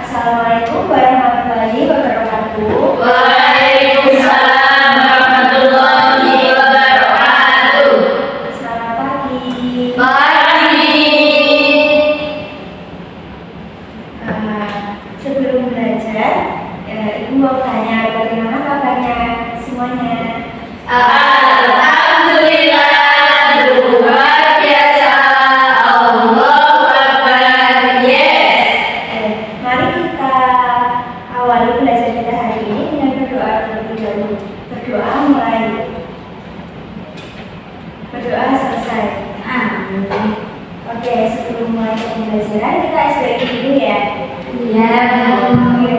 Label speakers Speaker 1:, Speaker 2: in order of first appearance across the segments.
Speaker 1: Assalamualaikum warahmatullahi wabarakatuh.
Speaker 2: Waalaikumsalam warahmatullahi wabarakatuh.
Speaker 1: Selamat pagi.
Speaker 2: Pagi.
Speaker 1: Sebelum belajar, Ibu mau tanya bagaimana kabarnya semuanya?
Speaker 2: Alhamdulillah, luar biasa. Allahu Akbar. Yes.
Speaker 1: Mari kita awali belajar kita hari ini dengan berdoa terlebih dahulu. Berdoa mulai. Berdoa selesai.
Speaker 2: Amin.
Speaker 1: Oke, sebelum mulai pembelajaran kita SBY dulu ya.
Speaker 2: Iya.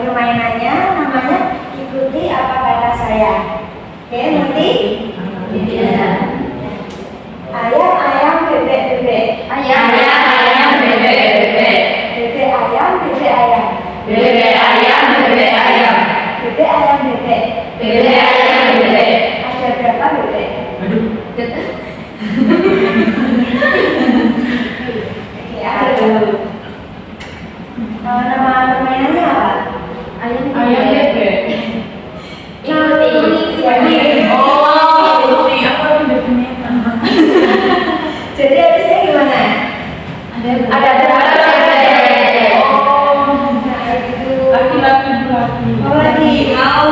Speaker 1: Permainannya namanya ikuti apa kata saya. Oke, ngerti?
Speaker 2: Iya.
Speaker 1: Ayam ayam bebek bebek.
Speaker 2: Ayam ayam bebek bebek.
Speaker 1: Bebek ayam bebek ayam.
Speaker 2: Bebek ayam bebek ayam.
Speaker 1: Bebek ayam bebek.
Speaker 2: Bebek ayam bebek.
Speaker 1: Ada berapa bebek? Oke, ada dulu. Nama permainannya apa?
Speaker 2: Ayam
Speaker 1: bebek. Jadi harusnya gimana? Ada berapa bebek? Oh, nah gitu.
Speaker 3: Laki-laki berarti.
Speaker 1: Oh, lagi mau.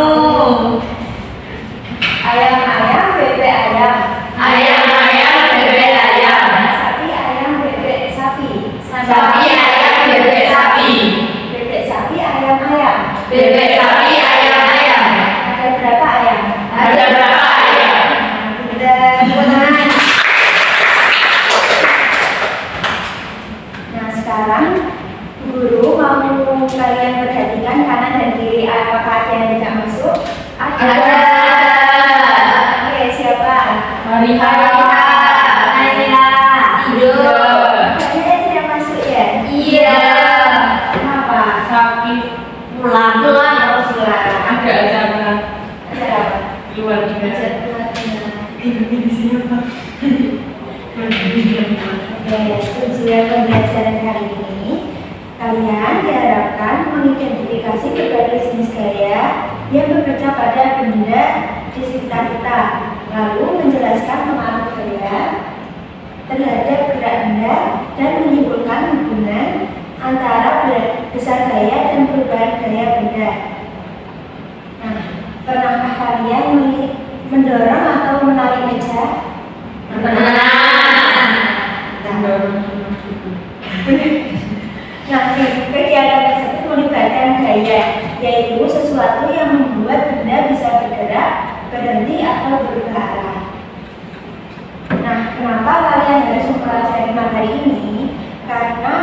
Speaker 1: Ayam ayam bebek ayam.
Speaker 2: Ayam ayam bebek ayam.
Speaker 1: Sapi ayam bebek sapi.
Speaker 2: Sapi ayam bebek sapi.
Speaker 1: Bebek sapi ayam ayam.
Speaker 2: Bebek sapi ayam ayam.
Speaker 1: Ada berapa ayam?
Speaker 2: Ada berapa ayam?
Speaker 1: Udah tepuk tangan. Nah sekarang guru mau kalian perhatikan kanan dan kiri, apakah ada yang tidak masuk?
Speaker 2: Ada.
Speaker 1: Oke, siapa?
Speaker 3: Mariha.
Speaker 1: Naila.
Speaker 2: Tidur.
Speaker 1: Kayaknya yang tidak masuk ya?
Speaker 2: Iya.
Speaker 1: Kenapa?
Speaker 3: Sakit.
Speaker 2: Pulang.
Speaker 1: Oh, pulang.
Speaker 3: Ada acara
Speaker 1: Ada apa?
Speaker 3: keluarga. Ini siapa?
Speaker 1: Oke, tujuan pembelajaran hari ini kalian diharapkan mengidentifikasi berbagai jenis gaya yang bekerja pada benda di sekitar kita, lalu menjelaskan pengaruh gaya terhadap gerak benda dan menyimpulkan hubungan antara besar gaya dan perubahan gaya benda. Nah, pernahkah kalian mendorong atau menarik meja? Nah, kegiatan tersebut melibatkan gaya, yaitu sesuatu yang membuat benda bisa bergerak, berhenti, atau berubah arah. Nah, kenapa kalian harus mempelajari materi ini? Karena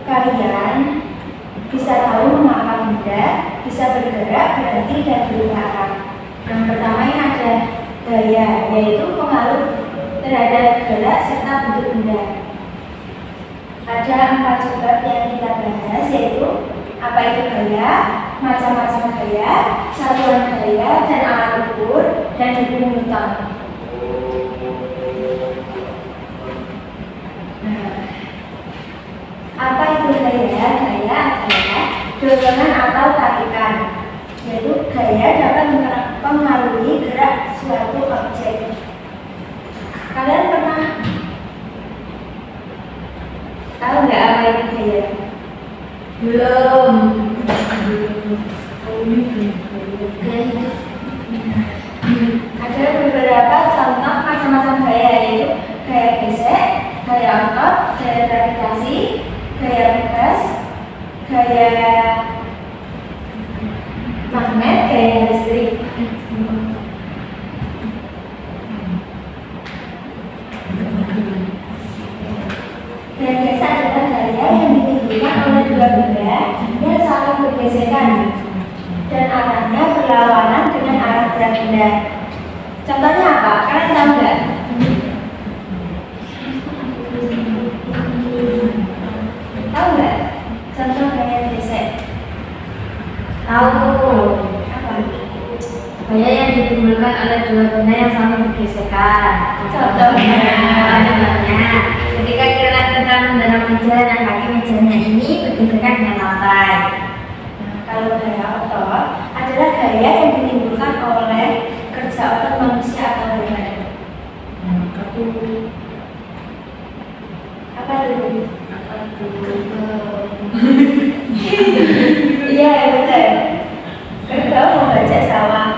Speaker 1: kalian bisa tahu mengapa benda bisa bergerak, berhenti, dan berubah arah. Yang pertama ini ada gaya, yaitu pengaruh terhadap gerak serta bentuk benda. Ada 4 sebab yang kita bahas, yaitu apa itu gaya, macam-macam gaya, satuan gaya, dan alat ukur, dan hukum Newton. Nah, apa itu gaya? Gaya adalah dorongan atau tarikan, yaitu gaya dapat mempengaruhi gerak suatu objek. Kalian pernah tahu nggak apa itu gaya?
Speaker 2: Belum.
Speaker 1: Ada beberapa contoh macam-macam gaya, yaitu gaya gesek, gaya otot, gaya gravitasi, gaya gas, gaya magnet, gaya listrik. Gaya gesek adalah gaya yang ditimbulkan oleh dua benda yang saling bergesekan dan arahnya berlawanan dengan arah berat benda. Contohnya apa? Kalian tahu nggak? Tahu nggak? Contoh gaya gesek.
Speaker 2: Tahu.
Speaker 1: Apa?
Speaker 2: Gaya yang ditimbulkan oleh dua benda yang saling bergesekan.
Speaker 1: Contohnya.
Speaker 2: Ketika kita mendorong meja dan kaki mejanya ini bergesekan dengan lantai.
Speaker 1: Kalau gaya otot adalah gaya yang ditimbulkan oleh kerja otot manusia atau hewan. Apa itu? Iya betul. Kalau mau baca sawah.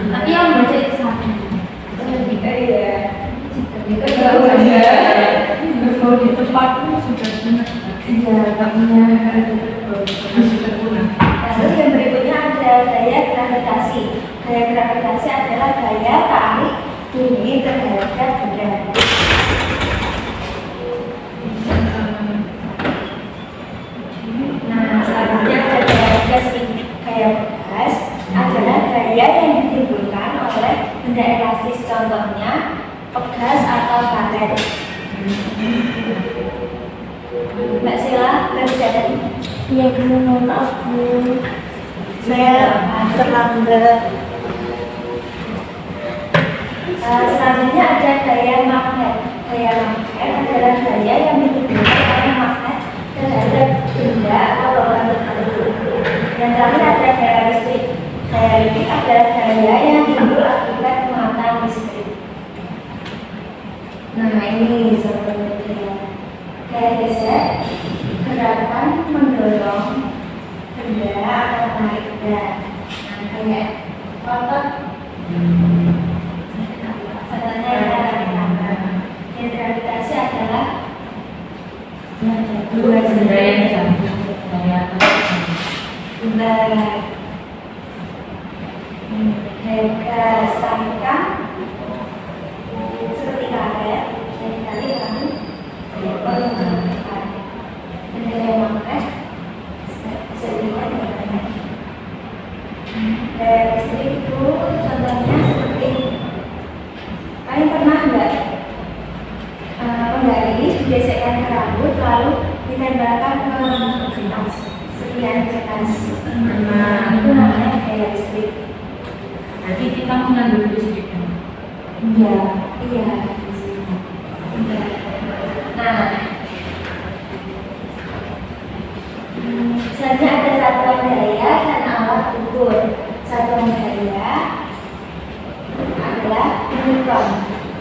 Speaker 2: Tapi yang baca itu sapi.
Speaker 1: Iya.
Speaker 3: Itu jauh aja. Kalau di tempatku sudah punah.
Speaker 1: Iya, nggak punya.
Speaker 3: Sudah punah.
Speaker 1: Lalu yang berikutnya ada gaya gravitasi. Gaya gravitasi adalah gaya tarik bumi terhadap benda. Nah, selanjutnya ada gaya gas. Gaya gas adalah gaya yang ditimbulkan oleh benda elastis, contohnya pegas atau karet. Mbak Sila, berbicara.
Speaker 4: Ya, mohon maaf Bu,
Speaker 1: Saya
Speaker 4: terlambat.
Speaker 1: Selanjutnya ada gaya magnet. Gaya magnet adalah gaya yang ditimbulkan oleh magnet terhadap benda atau logam tertentu. Dan terakhir ada gaya listrik. Gaya listrik adalah gaya yang timbul akibat muatan listrik. Nah ini sebenarnya gaya gesek, gerakan mendorong benda atau menarik benda. Nah kayak otot. Sebenarnya yang gravitasi adalah
Speaker 3: Dua benda yang jatuh dari atas.
Speaker 1: gas tarikan seperti karet yang ditarikan dan gaya magnet sedianya magnet. Gaya listrik itu contohnya seperti kalian pernah nggak penggaris digesekkan ke rambut lalu ditembakkan ke sekian kertas. Nah, itu namanya gaya listrik.
Speaker 3: Berarti kita mengandung listrik.
Speaker 1: Iya, iya. Nah, selanjutnya ada satuan gaya dan alat ukur. Satuan gaya adalah newton.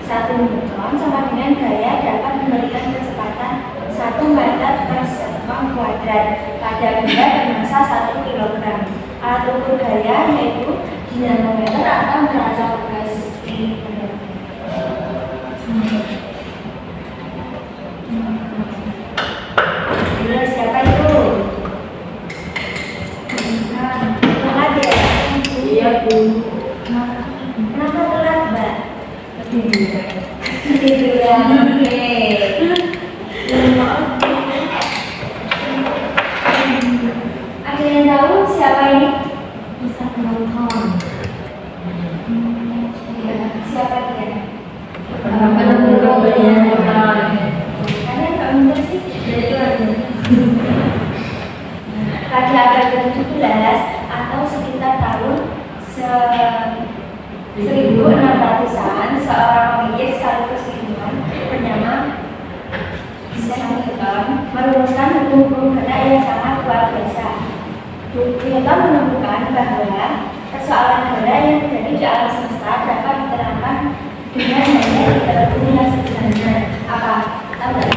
Speaker 1: 1 newton sama dengan gaya dapat memberikan kecepatan 1 meter per sekon kuadrat pada benda bermassa 1 kilogram. Alat ukur gaya yaitu dinamometer atau neraca gas. Siapa itu? Telat ya?
Speaker 3: Iya Bu.
Speaker 1: Kenapa telat, Mbak? Tiduran. Oke. Ada yang tahu siapa ini?
Speaker 2: Bisa penonton.
Speaker 1: Siapa dia? Kalian nggak bener sih? Pada abad ke-17 atau sekitar tahun 1600-an, seorang pemikir sekaligus ilmuwan bernama Isaac Newton merumuskan hukum gerak yang sangat luar biasa. Newton menemukan bahwa persoalan gerak yang terjadi di alam semesta dapat diterangkan dengan hanya literatur yang sederhana. Apa? Tahu nggak?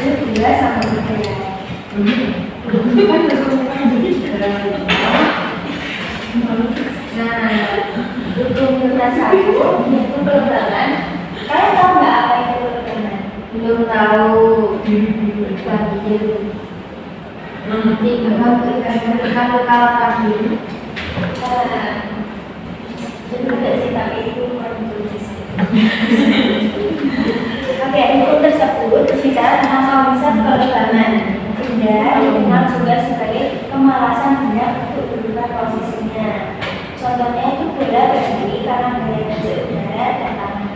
Speaker 1: Itu 2 sama 3 ya. Nah, hukum Newton 1 yaitu perubahan. Kalian tahu nggak apa itu perubahan?
Speaker 2: Belum tahu. Banjir. Nanti kalau tadi.
Speaker 1: Jadi tidak sih, tapi itu menulis. Oke, hukum tersebut berbicara tentang konsep perubahan benda dikenal juga sebagai kemalasan benda untuk berubah posisinya. Contohnya itu bola berdiri karena gaya masuk udara dan tanah.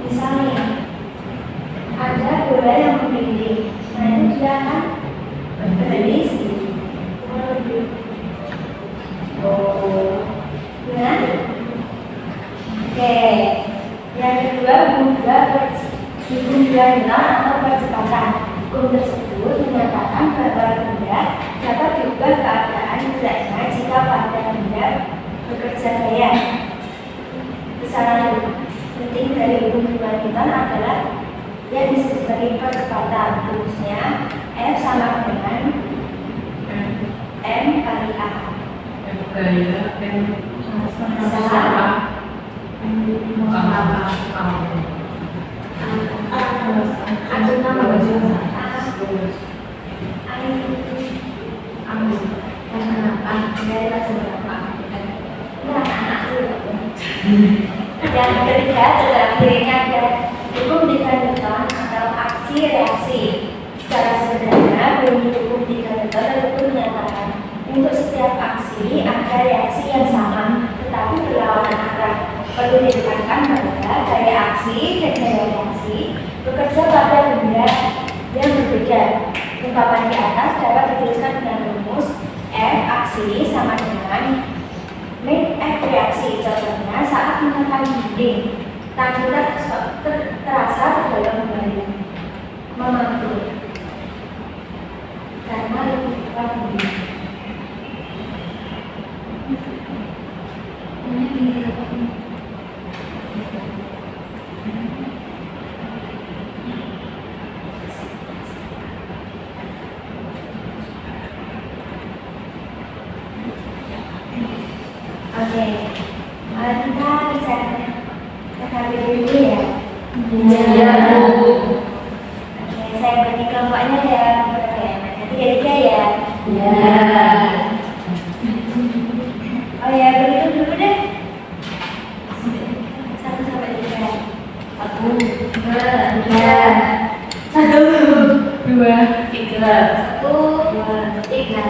Speaker 1: Misalnya, ada bola yang menggelinding, nah itu dia akan berdiri sendiri. Oh, benar? Oke, yang kedua hukum dua nilai atau percepatan. Hukum tersebut menyatakan bahwa benda dapat diubah keadaan geraknya jika pada benda bekerja gaya. Besaran penting dari hukum Newton adalah yang disebut sebagai percepatan. Rumusnya F sama dengan M kali A.
Speaker 3: F gaya, M sama
Speaker 2: Aku nama bahasa
Speaker 1: Yang ketiga terakhirnya ada hukum tiga Newton atau aksi reaksi. Secara sederhana, bunyi hukum tiga Newton itu menyatakan untuk setiap aksi ada reaksi yang sama, tetapi berlawanan arah. Perlu ditekankan bahwa gaya aksi dan gaya reaksi bekerja pada benda yang berbeda. Ungkapan di atas dapat dituliskan dengan rumus F aksi sama dengan min F reaksi. Contohnya saat menekan dinding, tangan kita terasa terdorong kembali, memantul karena lebih kuat dinding. Oke, kita bisa ketahui dulu ya.
Speaker 2: Iya, Bu.
Speaker 1: Oke, saya bagi kelompoknya ya. Nanti tiga ya.
Speaker 2: Ya.
Speaker 1: Oh ya, begitu dulu deh. 1 sampai 3.
Speaker 2: 1, 2, 3.
Speaker 1: 1,
Speaker 3: 2,
Speaker 2: 3.
Speaker 1: 1, 2, 3.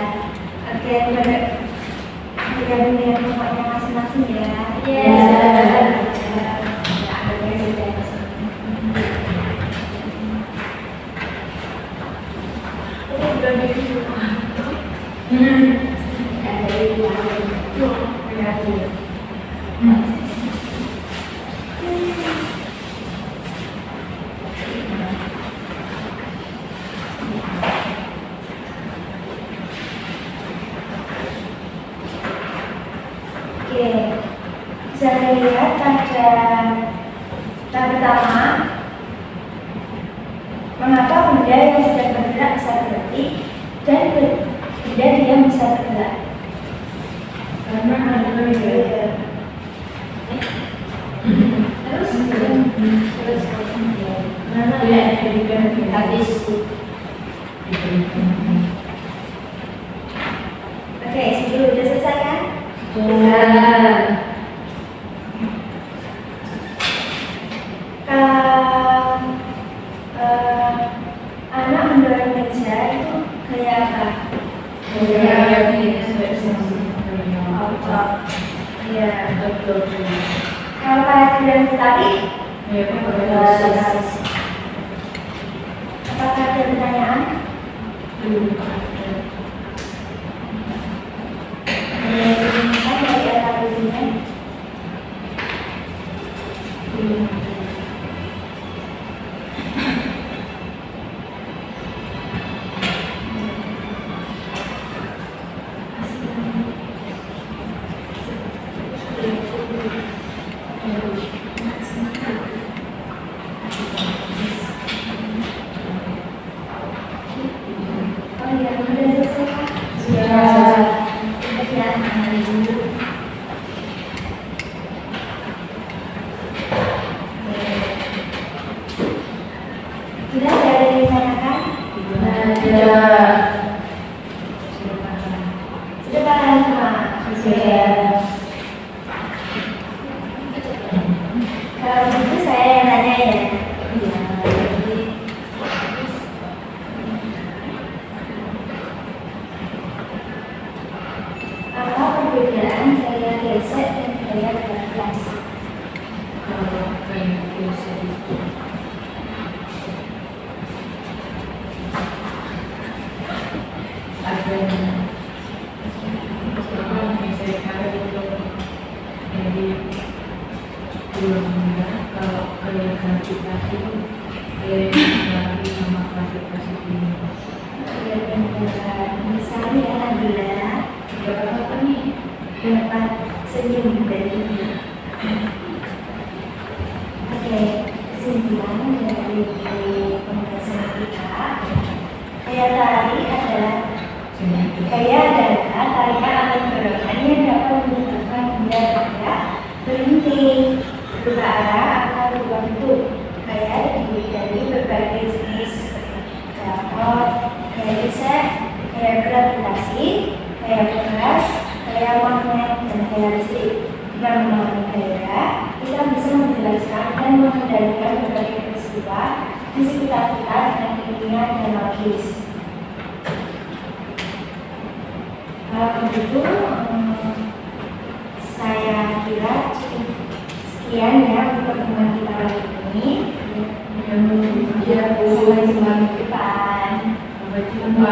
Speaker 1: Oke, benar. Tiga dunia kelompoknya masing-masing ya.
Speaker 2: Iya.
Speaker 1: Oke, bisa dilihat pada tab pertama, mengapa benda yang sedang bergerak bisa berhenti dan benda yang bisa bergerak?
Speaker 3: karena ada gaya.
Speaker 1: Terus
Speaker 3: Karena dia diberikan
Speaker 2: Habis.
Speaker 1: oke, sebelum udah selesai kan? Kalau anak mendorong meja itu gaya apa? Iya. Kalau kayak tidak tadi, apakah ada pertanyaan? Saya dari akademinya. Oh iya, udah selesai kan? Sudah ada yang ditanyakan? Sudah paham semua? Kalau begitu saya yang tanya ya. Apa perbedaan gaya gesek dan gaya bablas?
Speaker 3: Kalau gravitasi itu gaya yang sama klasifikasi
Speaker 2: senyum dari ini.
Speaker 1: Oke, kesimpulan dari pembahasan kita, gaya adalah tarikan atau gerakan yang dapat menyebabkan benda bergerak, berhenti, berubah arah atau berubah bentuk. Gaya terdiri dari berbagai jenis contoh, gaya geser, gaya gravitasi, gaya keras, gaya magnet, dan gaya listrik. Dengan memahami gaya, kita bisa menjelaskan dan mengendalikan berbagai peristiwa di sekitar kita dengan ilmiah dan logis. Kalau begitu, saya kira cukup sekian ya untuk pertemuan kita kali ini.
Speaker 3: Ya, Bu.
Speaker 1: Sampai jumpa di depan.
Speaker 3: Sampai jumpa.